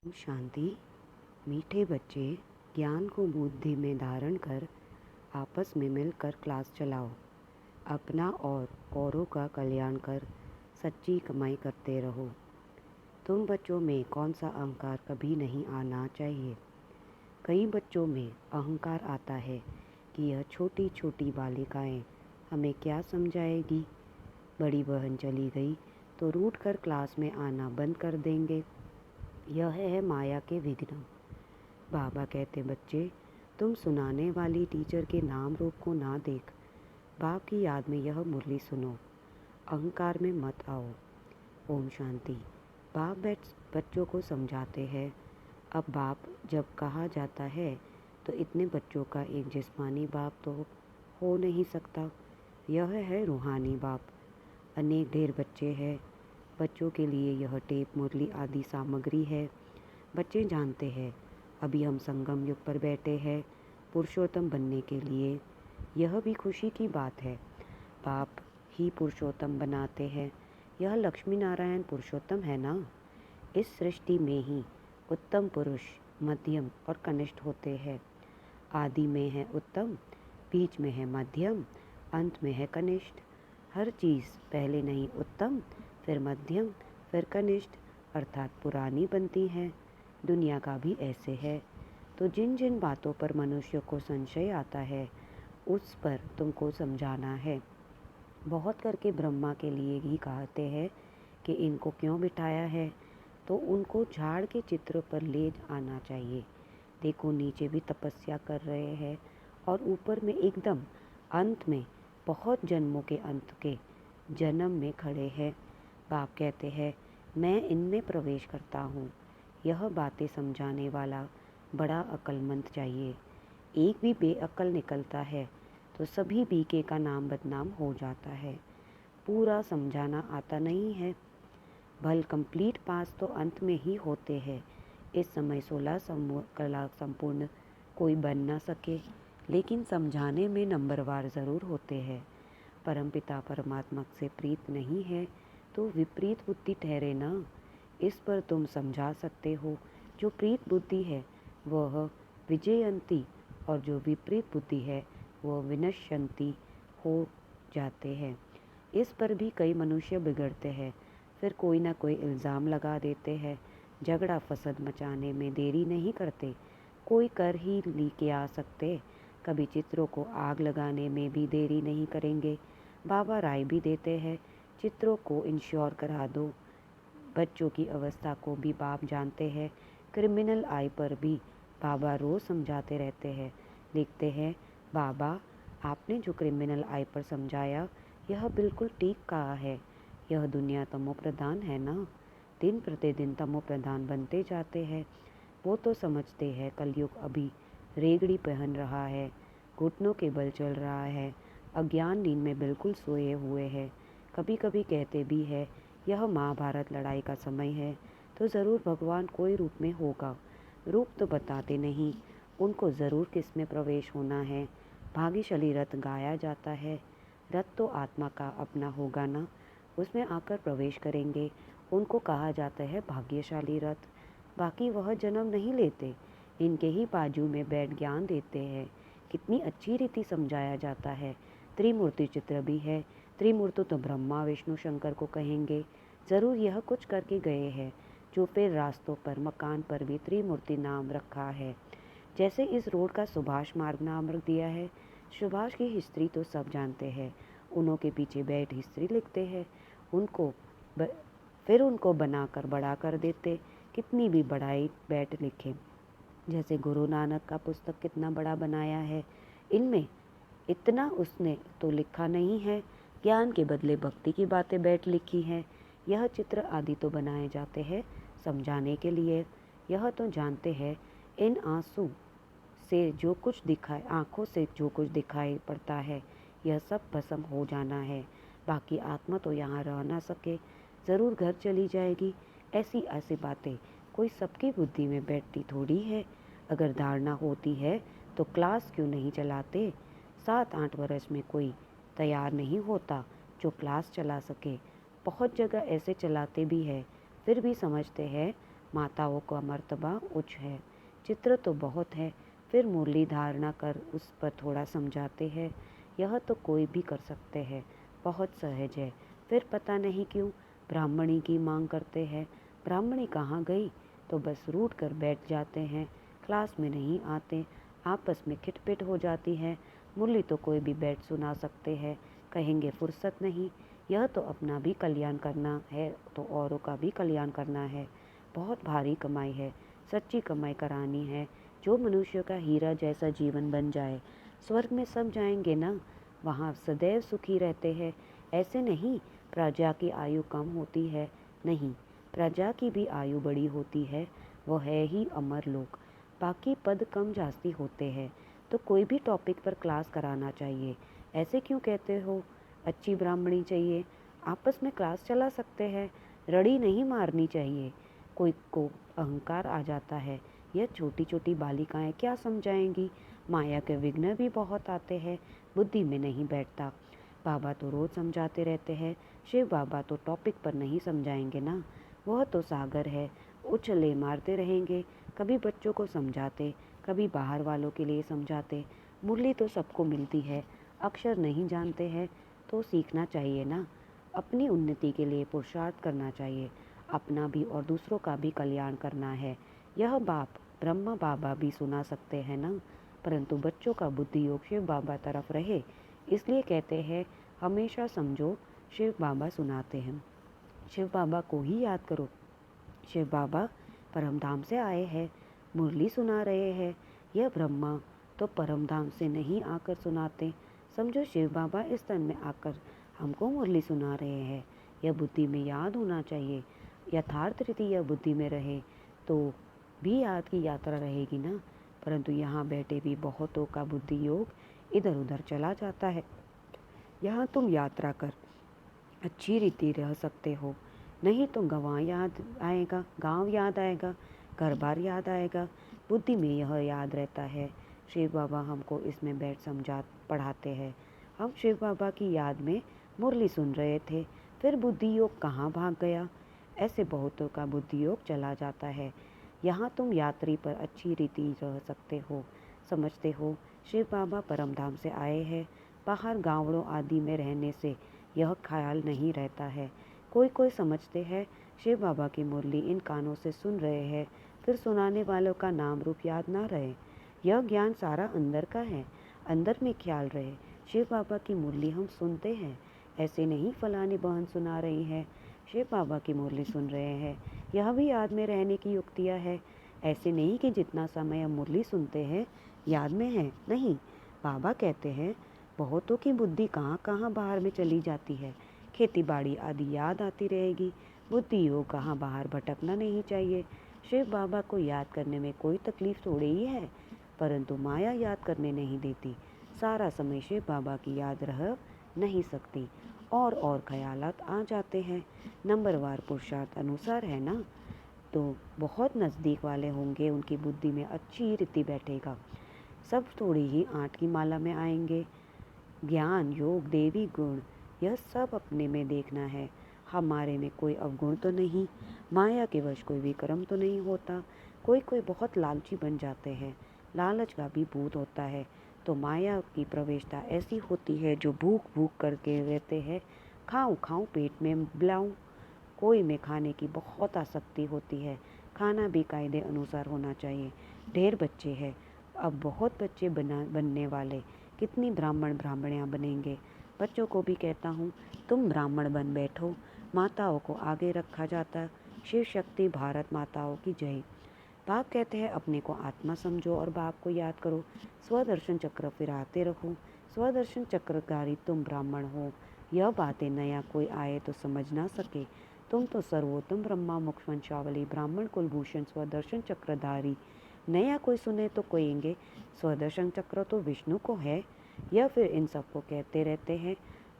ओम शांति। मीठे बच्चे, ज्ञान को बुद्धि में धारण कर आपस में मिलकर क्लास चलाओ। अपना और औरों का कल्याण कर सच्ची कमाई करते रहो। तुम बच्चों में कौन सा अहंकार कभी नहीं आना चाहिए। कई बच्चों में अहंकार आता है कि यह छोटी छोटी बालिकाएं हमें क्या समझाएगी। बड़ी बहन चली गई तो रूठ कर क्लास में आना बंद कर देंगे। यह है माया के विघ्न। बाबा कहते, बच्चे, तुम सुनाने वाली टीचर के नाम रूप को ना देख, बाप की याद में यह मुरली सुनो। अहंकार में मत आओ। ओम शांति। बाप बच्चों को समझाते हैं। अब बाप जब कहा जाता है तो इतने बच्चों का एक जिस्मानी बाप तो हो नहीं सकता। यह है रूहानी बाप। अनेक ढेर बच्चे हैं। बच्चों के लिए यह टेप, मुरली आदि सामग्री है। बच्चे जानते हैं अभी हम संगम युग पर बैठे हैं पुरुषोत्तम बनने के लिए। यह भी खुशी की बात है। बाप ही पुरुषोत्तम बनाते हैं। यह लक्ष्मी नारायण पुरुषोत्तम है ना। इस सृष्टि में ही उत्तम पुरुष, मध्यम और कनिष्ठ होते हैं। आदि में है उत्तम, बीच में है मध्यम, अंत में है कनिष्ठ। हर चीज़ पहले नहीं उत्तम, फिर मध्यम, फिर कनिष्ठ, अर्थात पुरानी बनती है। दुनिया का भी ऐसे है। तो जिन जिन बातों पर मनुष्य को संशय आता है उस पर तुमको समझाना है। बहुत करके ब्रह्मा के लिए ही कहते हैं कि इनको क्यों बिठाया है, तो उनको झाड़ के चित्र पर ले आना चाहिए। देखो, नीचे भी तपस्या कर रहे हैं और ऊपर में एकदम अंत में, बहुत जन्मों के अंत के जन्म में खड़े हैं। बाप कहते हैं, मैं इनमें प्रवेश करता हूँ। यह बातें समझाने वाला बड़ा अक्लमंद चाहिए। एक भी बेअक्ल निकलता है तो सभी बीके का नाम बदनाम हो जाता है। पूरा समझाना आता नहीं है। भल कंप्लीट पास तो अंत में ही होते हैं। इस समय 16 कला संपूर्ण कोई बन ना सके, लेकिन समझाने में नंबरवार ज़रूर होते हैं। परमपिता परमात्मा से प्रीत नहीं है तो विपरीत बुद्धि ठहरे ना। इस पर तुम समझा सकते हो। जो प्रीत बुद्धि है वह विजयंती और जो विपरीत बुद्धि है वह विनश्यंती हो जाते हैं। इस पर भी कई मनुष्य बिगड़ते हैं। फिर कोई ना कोई इल्ज़ाम लगा देते हैं। झगड़ा फसद मचाने में देरी नहीं करते। कोई कर ही लेके आ सकते। कभी चित्रों को आग लगाने में भी देरी नहीं करेंगे। बाबा राय भी देते हैं, चित्रों को इंश्योर करा दो। बच्चों की अवस्था को भी बाप जानते हैं। क्रिमिनल आई पर भी बाबा रोज़ समझाते रहते हैं। लिखते हैं, बाबा, आपने जो क्रिमिनल आई पर समझाया यह बिल्कुल ठीक कहा है। यह दुनिया तमो प्रधान है ना। दिन प्रतिदिन तमो प्रधान बनते जाते हैं। वो तो समझते हैं कलयुग अभी रेगड़ी पहन रहा है, घुटनों के बल चल रहा है, अज्ञान नींद में बिल्कुल सोए हुए हैं। कभी कभी कहते भी है यह महाभारत लड़ाई का समय है, तो ज़रूर भगवान कोई रूप में होगा। रूप तो बताते नहीं, उनको ज़रूर किस में प्रवेश होना है। भाग्यशाली रथ गाया जाता है। रथ तो आत्मा का अपना होगा ना, उसमें आकर प्रवेश करेंगे। उनको कहा जाता है भाग्यशाली रथ। बाकी वह जन्म नहीं लेते, इनके ही बाजू में बैठ ज्ञान देते हैं। कितनी अच्छी रीति समझाया जाता है। त्रिमूर्ति चित्र भी है। त्रिमूर्ति तो ब्रह्मा विष्णु शंकर को कहेंगे। ज़रूर यह कुछ करके गए हैं जो फिर रास्तों पर, मकान पर भी त्रिमूर्ति नाम रखा है। जैसे इस रोड का सुभाष मार्ग नाम रख दिया है। सुभाष की हिस्ट्री तो सब जानते हैं। उन्हों के पीछे बैठ हिस्ट्री लिखते हैं। उनको फिर उनको बनाकर बड़ा कर देते। कितनी भी बड़ाई बैठ लिखे। जैसे गुरु नानक का पुस्तक कितना बड़ा बनाया है। इनमें इतना उसने तो लिखा नहीं है। ज्ञान के बदले भक्ति की बातें बैठ लिखी हैं। यह चित्र आदि तो बनाए जाते हैं समझाने के लिए। यह तो जानते हैं इन आंसू से जो कुछ दिखाए, आँखों से जो कुछ दिखाई पड़ता है यह सब भस्म हो जाना है। बाकी आत्मा तो यहाँ रह ना सके, ज़रूर घर चली जाएगी। ऐसी ऐसी बातें कोई सबकी बुद्धि में बैठती थोड़ी है। अगर धारणा होती है तो क्लास क्यों नहीं चलाते। 7-8 वर्ष में कोई तैयार नहीं होता जो क्लास चला सके। बहुत जगह ऐसे चलाते भी है, फिर भी समझते हैं माताओं का मर्तबा उच्च है। चित्र तो बहुत है, फिर मुरली धारणा कर उस पर थोड़ा समझाते हैं। यह तो कोई भी कर सकते हैं, बहुत सहज है। फिर पता नहीं क्यों ब्राह्मणी की मांग करते हैं। ब्राह्मणी कहाँ गई तो बस रूठ कर बैठ जाते हैं, क्लास में नहीं आते, आपस में खिटपिट हो जाती है। मुरली तो कोई भी बैठ सुना सकते हैं, कहेंगे फुर्सत नहीं। यह तो अपना भी कल्याण करना है तो औरों का भी कल्याण करना है। बहुत भारी कमाई है, सच्ची कमाई करानी है, जो मनुष्य का हीरा जैसा जीवन बन जाए। स्वर्ग में सब जाएंगे ना, वहाँ सदैव सुखी रहते हैं। ऐसे नहीं प्रजा की आयु कम होती है, नहीं, प्रजा की भी आयु बड़ी होती है, वो है ही अमर लोक। बाकी पद कम जास्ती होते हैं, तो कोई भी टॉपिक पर क्लास कराना चाहिए। ऐसे क्यों कहते हो? अच्छी ब्राह्मणी चाहिए, आपस में क्लास चला सकते हैं, रड़ी नहीं मारनी चाहिए। कोई को अहंकार आ जाता है, यह छोटी छोटी बालिकाएं क्या समझाएंगी। माया के विघ्न भी बहुत आते हैं, बुद्धि में नहीं बैठता। बाबा तो रोज समझाते रहते हैं, शिव बाबा तो टॉपिक पर नहीं समझाएंगे ना, वह तो सागर है, उछले मारते रहेंगे। कभी बच्चों को समझाते, कभी बाहर वालों के लिए समझाते। मुरली तो सबको मिलती है, अक्षर नहीं जानते हैं तो सीखना चाहिए ना। अपनी उन्नति के लिए पुरुषार्थ करना चाहिए, अपना भी और दूसरों का भी कल्याण करना है। यह बाप ब्रह्मा बाबा भी सुना सकते हैं ना, परंतु बच्चों का बुद्धि योग शिव बाबा तरफ रहे, इसलिए कहते हैं हमेशा समझो शिव बाबा सुनाते हैं, शिव बाबा को ही याद करो। शिव बाबा परम धाम से आए हैं, मुरली सुना रहे हैं। यह ब्रह्मा तो परम धाम से नहीं आकर सुनाते, समझो शिव बाबा इस तन में आकर हमको मुरली सुना रहे हैं। यह बुद्धि में याद होना चाहिए। यथार्थ रीति यह बुद्धि में रहे तो भी याद की यात्रा रहेगी ना, परंतु यहाँ बैठे भी बहुतों का बुद्धि योग इधर उधर चला जाता है। यहाँ तुम यात्रा कर अच्छी रीति रह सकते हो, नहीं तो गांव याद आएगा, घर बार याद आएगा। बुद्धि में यह याद रहता है। शिव बाबा हमको इसमें बैठ समझा पढ़ाते हैं। हम शिव बाबा की याद में मुरली सुन रहे थे, फिर बुद्धि योग कहाँ भाग गया। ऐसे बहुतों का बुद्धि योग चला जाता है। यहाँ तुम यात्री पर अच्छी रीति रह सकते हो, समझते हो शिव बाबा परम धाम से आए हैं। बाहर गांवों आदि में रहने से यह ख्याल नहीं रहता है। कोई कोई समझते हैं शिव बाबा की मुरली इन कानों से सुन रहे हैं, फिर सुनाने वालों का नाम रूप याद ना रहे। यह ज्ञान सारा अंदर का है, अंदर में ख्याल रहे। शिव बाबा की मुरली हम सुनते हैं, ऐसे नहीं फलानी बहन सुना रही है, शिव बाबा की मुरली सुन रहे हैं। यह भी याद में रहने की युक्तियाँ है। ऐसे नहीं कि जितना समय हम मुरली सुनते हैं याद में है, नहीं। बाबा कहते हैं बहुतों की बुद्धि कहाँ कहाँ बाहर में चली जाती है, खेती बाड़ी आदि याद आती रहेगी। बुद्धि योग कहाँ बाहर भटकना नहीं चाहिए। शिव बाबा को याद करने में कोई तकलीफ थोड़ी ही है, परंतु माया याद करने नहीं देती। सारा समय शिव बाबा की याद रह नहीं सकती, और ख्यालात आ जाते हैं। नंबरवार पुरुषार्थ अनुसार है ना, तो बहुत नज़दीक वाले होंगे, उनकी बुद्धि में अच्छी रीति बैठेगा। सब थोड़ी ही 8 की माला में आएंगे। ज्ञान योग देवी गुण यह सब अपने में देखना है, हमारे में कोई अवगुण तो नहीं, माया के वश कोई विक्रम तो नहीं होता। कोई कोई बहुत लालची बन जाते हैं, लालच का भी भूत होता है, तो माया की प्रवेशता ऐसी होती है जो भूख भूख करके रहते हैं, खाऊं खाऊं पेट में बिलाऊं। कोई में खाने की बहुत आसक्ति होती है, खाना भी कायदे अनुसार होना चाहिए। ढेर बच्चे हैं, अब बहुत बच्चे बनने वाले, कितनी ब्राह्मण ब्राह्मणियाँ बनेंगे। बच्चों को भी कहता हूँ तुम ब्राह्मण बन बैठो, माताओं को आगे रखा जाता। शिव शक्ति भारत माताओं की जय। बाप कहते हैं अपने को आत्मा समझो और बाप को याद करो, स्वदर्शन चक्र फिराते रहो। स्वदर्शन चक्रधारी तुम ब्राह्मण हो, यह बातें नया कोई आए तो समझ ना सके। तुम तो सर्वोत्तम ब्रह्मा मुख वंशावली ब्राह्मण कुलभूषण स्वदर्शन चक्रधारी। नया कोई सुने तो कहेंगे स्वदर्शन चक्र तो विष्णु को है, या फिर इन सबको कहते रहते हैं।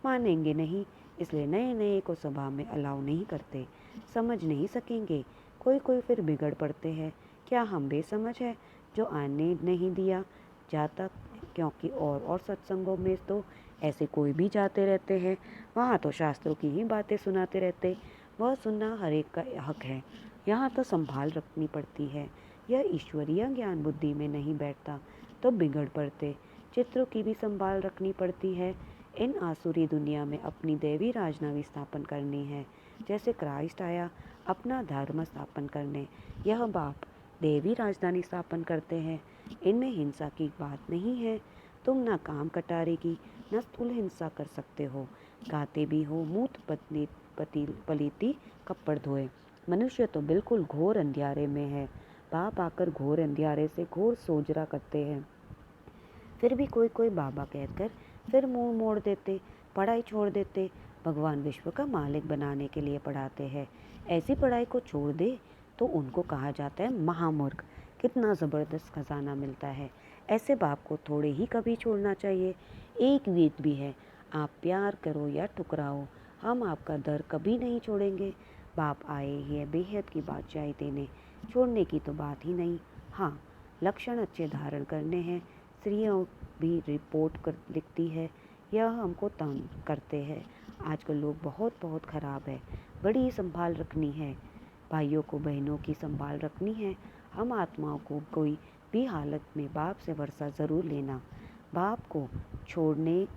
मानेंगे नहीं, इसलिए नए नए को सभा में अलाउ नहीं करते, समझ नहीं सकेंगे। कोई कोई फिर बिगड़ पड़ते हैं, क्या हम बेसमझ है जो आने नहीं दिया जाता, क्योंकि और सत्संगों में तो ऐसे कोई भी जाते रहते हैं, वहाँ तो शास्त्रों की ही बातें सुनाते रहते, वह सुनना हर एक का हक है। यहाँ तो संभाल रखनी पड़ती है। यह ईश्वरीय ज्ञान बुद्धि में नहीं बैठता तो बिगड़ पड़ते। चित्रों की भी संभाल रखनी पड़ती है। इन आसुरी दुनिया में अपनी देवी राजधानी स्थापन करनी है। जैसे क्राइस्ट आया अपना धर्म स्थापन करने, यह बाप देवी राजधानी स्थापन करते हैं। इनमें हिंसा की बात नहीं है। तुम न काम कटारे की न स्थूल हिंसा कर सकते हो। गाते भी हो मूत पत्नी पलीती कपड़ धोए। मनुष्य तो बिल्कुल घोर अंधियारे में है। बाप आकर घोर अंधियारे से घोर सोजरा करते हैं। फिर भी कोई कोई बाबा कहकर फिर मुंह मोड़ देते, पढ़ाई छोड़ देते। भगवान विश्व का मालिक बनाने के लिए पढ़ाते हैं। ऐसी पढ़ाई को छोड़ दे तो उनको कहा जाता है महामूर्ख। कितना ज़बरदस्त खजाना मिलता है। ऐसे बाप को थोड़े ही कभी छोड़ना चाहिए। एक वेद भी है, आप प्यार करो या ठुकराओ, हम आपका दर कभी नहीं छोड़ेंगे। बाप आए हैं बेहद की बादशाही देने, छोड़ने की तो बात ही नहीं। हाँ, लक्षण अच्छे धारण करने हैं। स्त्रियों भी रिपोर्ट कर लिखती है, यह हमको तंग करते हैं। आजकल लोग बहुत बहुत ख़राब है। बड़ी संभाल रखनी है। भाइयों को बहनों की संभाल रखनी है। हम आत्माओं को कोई भी हालत में बाप से वर्षा ज़रूर लेना। बाप को छोड़ने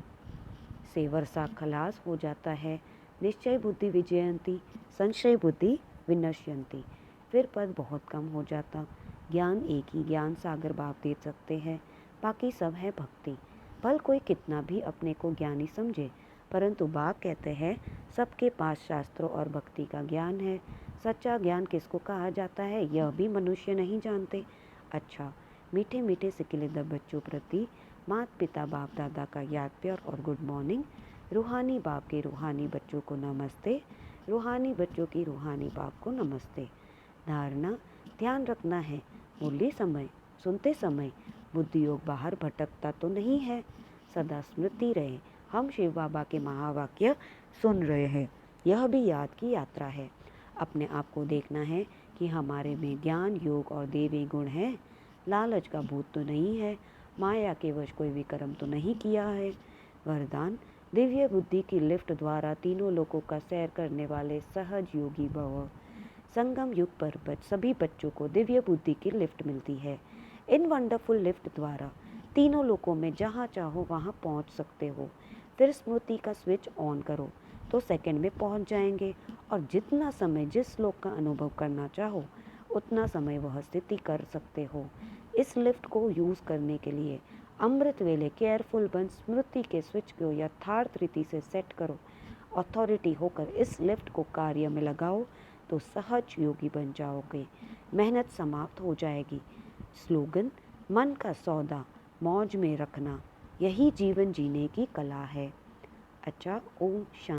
से वर्षा खलास हो जाता है। निश्चय बुद्धि विजयंती, संशय बुद्धि विनश्यंती। फिर पद बहुत कम हो जाता। ज्ञान एक ही ज्ञान सागर बाप दे सकते हैं, बाकी सब है भक्ति। भल कोई कितना भी अपने को ज्ञानी समझे, परंतु बाप कहते हैं सबके पास शास्त्रों और भक्ति का ज्ञान है। सच्चा ज्ञान किसको कहा जाता है यह भी मनुष्य नहीं जानते। अच्छा, मीठे मीठे सिकिलद बच्चों प्रति माता पिता बाप दादा का याद प्यार और गुड मॉर्निंग। रूहानी बाप के रूहानी बच्चों को नमस्ते। रूहानी बच्चों की रूहानी बाप को नमस्ते। धारणा, ध्यान रखना है बोलते समय, सुनते समय बुद्धि योग बाहर भटकता तो नहीं है। सदा स्मृति रहे हम शिव बाबा के महावाक्य सुन रहे हैं। यह भी याद की यात्रा है। अपने आप को देखना है कि हमारे में ज्ञान योग और देवी गुण है। लालच का भूत तो नहीं है। माया के वश कोई विक्रम तो नहीं किया है। वरदान, दिव्य बुद्धि की लिफ्ट द्वारा तीनों लोकों का सैर करने वाले सहज योगी भव। संगम युग पर सभी बच्चों को दिव्य बुद्धि की लिफ्ट मिलती है। इन वंडरफुल लिफ्ट द्वारा तीनों लोकों में जहाँ चाहो वहाँ पहुँच सकते हो। फिर स्मृति का स्विच ऑन करो तो सेकंड में पहुँच जाएंगे। और जितना समय जिस लोक का अनुभव करना चाहो उतना समय वह स्थिति कर सकते हो। इस लिफ्ट को यूज़ करने के लिए अमृत वेले केयरफुल बन स्मृति के स्विच को यथार्थ रीति से सेट करो। अथॉरिटी होकर इस लिफ्ट को कार्य में लगाओ तो सहज योगी बन जाओगे। मेहनत समाप्त हो जाएगी। स्लोगन, मन का सौदा मौज में रखना, यही जीवन जीने की कला है। अच्छा, ओम शांति।